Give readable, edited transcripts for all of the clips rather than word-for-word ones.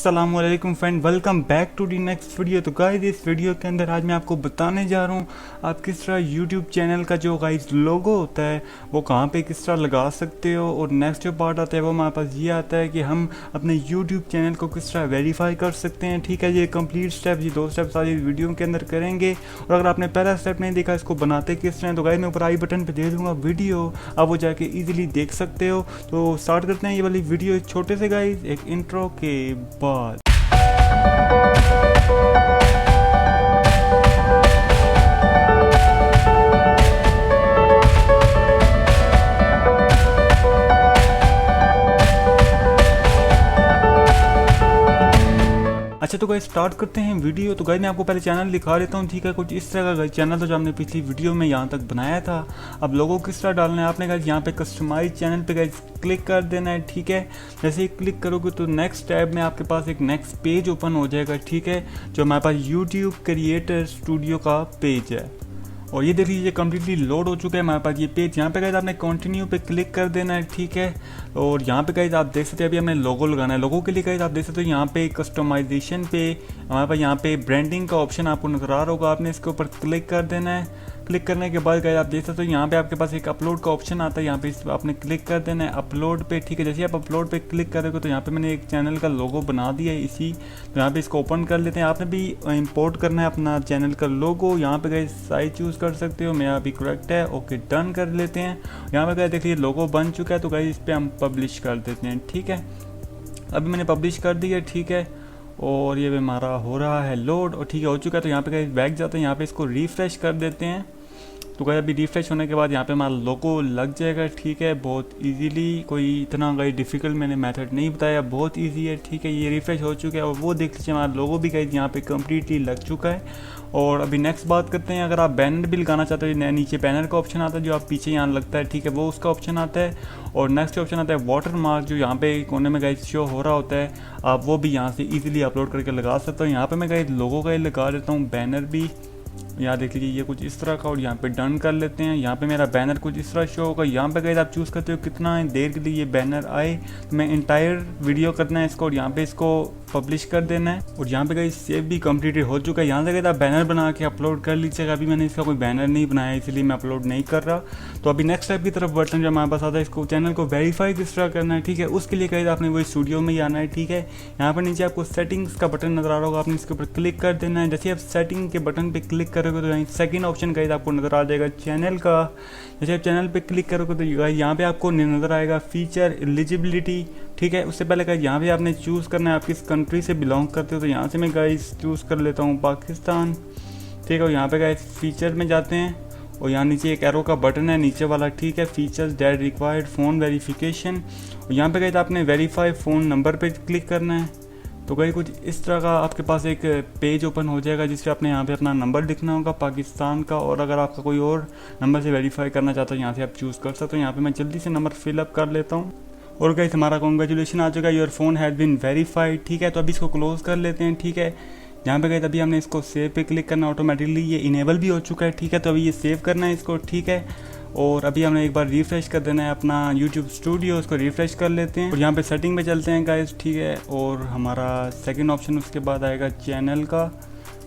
अस्सलामुअलैकुम friend, welcome back to the next video. तो guys इस वीडियो के अंदर आज मैं आपको बताने जा रहा हूँ आप किस तरह यूट्यूब चैनल का जो गाइस लोगो होता है वो कहाँ पे किस तरह लगा सकते हो। और नेक्स्ट जो पार्ट आता है वो हमारे पास ये आता है कि हम अपने यूट्यूब चैनल को किस तरह वेरीफाई कर सकते हैं। ठीक है, ये कंप्लीट स्टेप, ये 2 स्टेप सारी वीडियो के अंदर करेंगे। और अगर आपने पहला स्टेप नहीं देखा इसको बनाते किस तरह, तो गाइस मैं ऊपर आई बटन पर दे दूँगा वीडियो, आप वो जाके ईजिली देख सकते हो। तो स्टार्ट करते हैं ये वाली वीडियो छोटे से गाइस एक इंट्रो के बाद। अच्छा तो गाइस स्टार्ट करते हैं वीडियो। तो गाइस मैं आपको पहले चैनल दिखा देता हूँ। ठीक है, कुछ इस तरह का चैनल था जो हमने पिछली वीडियो में यहाँ तक बनाया था। अब लोगों किस तरह डालना है, आपने गाइस यहाँ पे कस्टमाइज चैनल पे गाइस क्लिक कर देना है। ठीक है, जैसे ही क्लिक करोगे तो नेक्स्ट टैब में आपके पास एक नेक्स्ट पेज ओपन हो जाएगा। ठीक है, जो हमारे पास यूट्यूब क्रिएटर स्टूडियो का पेज है। और ये देख लीजिए कम्प्लीटली लोड हो चुका है हमारे पास ये पेज। यहाँ पे गाइस आपने कंटिन्यू पे क्लिक कर देना है। ठीक है, और यहाँ पे गाइस आप देख सकते हैं अभी हमें लोगो लगाना है। लोगो के लिए गाइस आप देख सकते हो यहाँ पे कस्टमाइजेशन पे हमारे पास यहाँ पे ब्रांडिंग का ऑप्शन आपको नजर आ रहा होगा, आपने इसके ऊपर क्लिक कर देना है। क्लिक करने के बाद गाइस आप देख सकते हो यहाँ पे आपके पास एक अपलोड का ऑप्शन आता है, यहाँ पे इस आपने क्लिक कर देना है अपलोड पे। ठीक है, जैसे आप अपलोड पे क्लिक करोगे तो यहाँ पे मैंने एक चैनल का लोगो बना दिया है इसी, तो यहाँ पे इसको ओपन कर लेते हैं। आपने भी इंपोर्ट करना है अपना चैनल का लोगो। यहाँ पे गाइस साइज चूज़ कर सकते हो, मेरा अभी करेक्ट है। ओके डन कर लेते हैं। यहाँ पे गाइस देखिए लोगो बन चुका है, तो गाइस इस पर हम पब्लिश कर देते हैं। ठीक है, अभी मैंने पब्लिश कर दिया। ठीक है, और ये हमारा हो रहा है लोड और ठीक है हो चुका है। तो यहाँ पे गाइस बैक जाते हैं, यहाँ पे इसको रिफ्रेश कर देते हैं। तो गाइस अभी रिफ्रेश होने के बाद यहाँ पे हमारा लोगो लग जाएगा। ठीक है, बहुत इजीली, कोई इतना गाइस डिफिकल्ट मैंने मेथड नहीं बताया, बहुत इजी है। ठीक है, ये रिफ्रेश हो चुका है और वो देख लीजिए हमारा लोगो भी गाइस यहाँ पे कम्प्लीटली लग चुका है। और अभी नेक्स्ट बात करते हैं, अगर आप बैनर भी लगाना चाहते हो, नीचे बैनर का ऑप्शन आता है जो आप पीछे यहाँ लगता है। ठीक है, वो उसका ऑप्शन आता है। और नेक्स्ट ऑप्शन आता है वाटर मार्क, जो यहाँ पे कोने में गाइस शो हो रहा होता है, आप वो भी यहाँ से ईजिली अपलोड करके लगा सकते हो। यहाँ पे मैं गाइस लोगो का लगा देता हूँ, बैनर भी यहाँ देख लीजिए ये कुछ इस तरह का। और यहाँ पे डन कर लेते हैं। यहाँ पे मेरा बैनर कुछ इस तरह शो होगा। यहाँ पे गाइस आप चूज़ करते हो कितना देर के लिए ये बैनर आए, तो मैं इंटायर वीडियो करना है इसको और यहाँ पे इसको पब्लिश कर देना है। और यहाँ पे गाइस सेव भी कम्प्लीटेड हो चुका है। यहाँ से गाइस आप बैनर बना के अपलोड कर लीजिएगा। अभी मैंने इसका कोई बैनर नहीं बनाया इसलिए मैं अपलोड नहीं कर रहा। तो अभी नेक्स्ट स्टेप की तरफ बढ़ते हैं, जो हमारे पास आता है इसको चैनल को वेरीफाई किस तरह करना है। ठीक है, उसके लिए गाइस आपने वही स्टूडियो में ही आना है। ठीक है, यहाँ पर नीचे आपको सेटिंग्स का बटन नजर आ रहा होगा, आपने इसके ऊपर क्लिक कर देना है। जैसे आप सेटिंग के बटन पर क्लिक करोगे तो यहाँ सेकंड ऑप्शन गाइस आपको नजर आ जाएगा चैनल का। जैसे आप चैनल पे क्लिक करोगे तो यहाँ पे आपको नजर आएगा फीचर एलिजिबिलिटी। ठीक है, उससे पहले गाइस यहाँ पे आपने चूज़ करना है आप किस कंट्री से बिलोंग करते हो। तो यहाँ से मैं गाइस चूज़ कर लेता हूँ पाकिस्तान। ठीक है, और यहाँ पे गाइस फीचर में जाते हैं और यहाँ नीचे एक एरो का बटन है नीचे वाला। ठीक है, features that required phone verification, और यहाँ पे गाइस आपने वेरीफाई फ़ोन नंबर पे क्लिक करना है। तो गाइस कुछ इस तरह का आपके पास एक पेज ओपन हो जाएगा जिससे आपने यहाँ पे अपना नंबर लिखना होगा पाकिस्तान का। और अगर आपका कोई और नंबर से वेरीफाई करना चाहते हो यहाँ से आप चूज़ कर सकते हो। यहाँ पे मैं जल्दी से नंबर फिलअप कर लेता हूँ। और गाइस हमारा कॉन्ग्रेचुलेशन आ चुका है, your phone has been verified. ठीक है, तो अभी इसको क्लोज़ कर लेते हैं। ठीक है, यहाँ पे गाइस अभी हमने इसको सेव पे क्लिक करना, ऑटोमेटिकली ये इनेबल भी हो चुका है। ठीक है, तो अभी ये सेव करना है इसको। ठीक है, और अभी हमने एक बार रिफ्रेश कर देना है अपना यूट्यूब स्टूडियो, उसको रिफ्रेश कर लेते हैं। और यहाँ पे सेटिंग में चलते हैं गाइस। ठीक है, और हमारा सेकंड ऑप्शन उसके बाद आएगा चैनल का।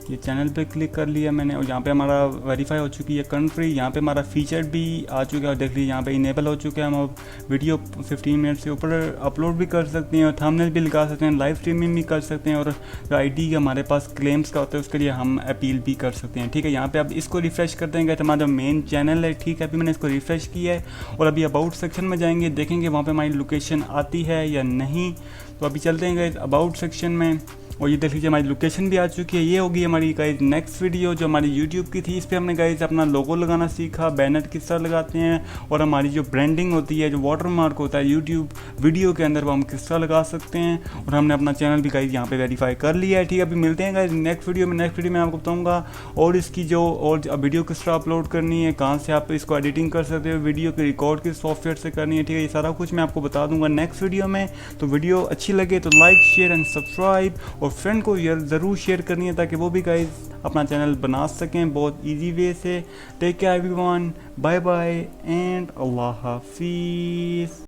ये चैनल पे क्लिक कर लिया मैंने और यहाँ पे हमारा वेरीफाई हो चुकी है कंट्री। यहाँ पे हमारा फीचर भी आ चुका है और देख लीजिए यहाँ पे इनेबल हो चुका है। हम अब वीडियो 15 मिनट से ऊपर अपलोड भी कर सकते हैं और थंबनेल भी लगा सकते हैं, लाइव स्ट्रीमिंग भी कर सकते हैं। और जो आईडी हमारे पास क्लेम्स का होता है उसके लिए हम अपील भी कर सकते हैं। ठीक है, यहाँ पे अब इसको रिफ्रेश कर देंगे तो हमारा मेन चैनल है। ठीक है, अभी मैंने इसको रिफ्रेश किया है और अभी अबाउट सेक्शन में जाएंगे, देखेंगे वहाँ पर हमारी लोकेशन आती है या नहीं। तो अभी चलते हैं गाइस अबाउट सेक्शन में और ये देख लीजिए हमारी लोकेशन भी आ चुकी है। ये होगी हमारी गाइस नेक्स्ट वीडियो जो हमारी यूट्यूब की थी। इस पर हमने गाइस अपना लोगो लगाना सीखा, बैनर किस तरह लगाते हैं और हमारी जो ब्रांडिंग होती है, जो वाटर मार्क होता है यूट्यूब वीडियो के अंदर, वो हम किस तरह लगा सकते हैं। और हमने अपना चैनल भी गाइस यहाँ पे वेरीफाई कर लिया है। ठीक है, अभी मिलते हैं गाइस नेक्स्ट वीडियो में। नेक्स्ट वीडियो में आपको बताऊँगा और इसकी जो और वीडियो किस तरह अपलोड करनी है, कहाँ से आप इसको एडिटिंग कर सकते हो, वीडियो की रिकॉर्ड किस सॉफ्टवेयर से करनी है। ठीक है, ये सारा कुछ मैं आपको बता दूंगा नेक्स्ट वीडियो में। तो वीडियो अच्छी लगे तो लाइक शेयर एंड सब्सक्राइब और फ्रेंड को ज़रूर शेयर करनी है ताकि वो भी गाइस अपना चैनल बना सकें बहुत इजी वे से। Take care everyone, bye bye and अल्लाह हाफिज़।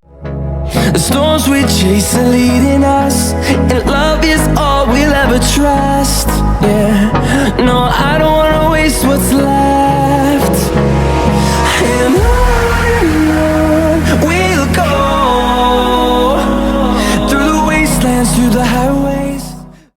The storms we chase are leading us, and love is all Yeah,